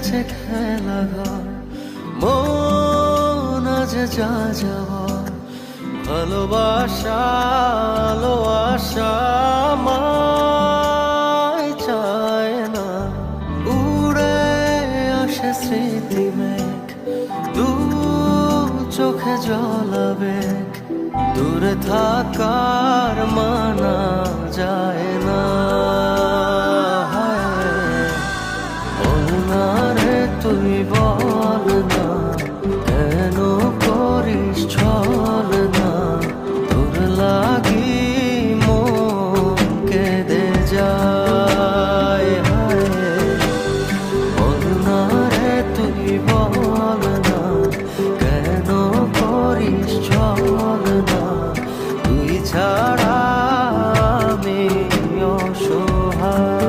গেছে খেলা ঘর, মন আজ যা যাওয়ার, ভালোবাসা আলো আশা আমায় চায় না। উড়ে আসে স্মৃতি মেঘ, দু চোখে জল আবেগ, দূরে থাকার মানা যায় না। বল না রে তুই বল না, কেন করিস ছল না, তোর লাগি মন কেঁদে যায়। বল না রে তুই বল না, কেন করিস ছল না, তুই ছাড়া আমি অসহায়।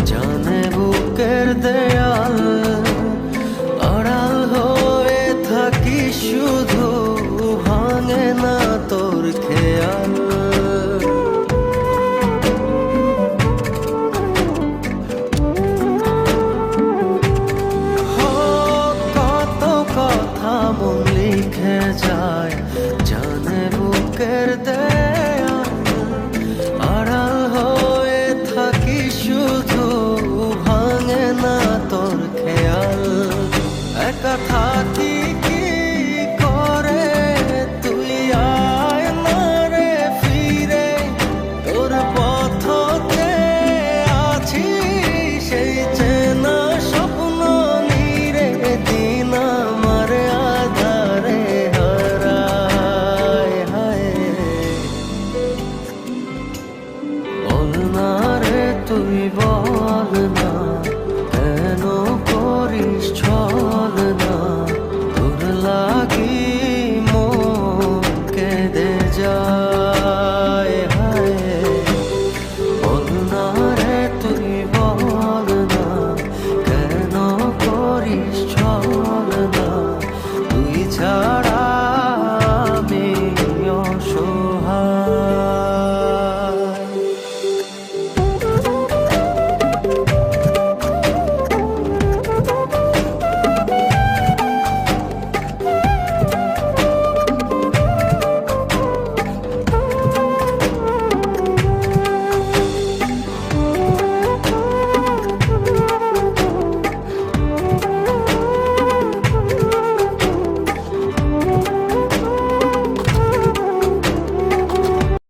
জানে বুকের দেয়াল, আড়াল হয়ে থাকি শুধু, ভাঙে না তোর খেয়াল। কত কথা মন লিখে যায়, জানে বুকের দেয়াল, আড়াল হয়ে থাকি শুধু, ভাঙে না তোর খেয়াল। একা থাকি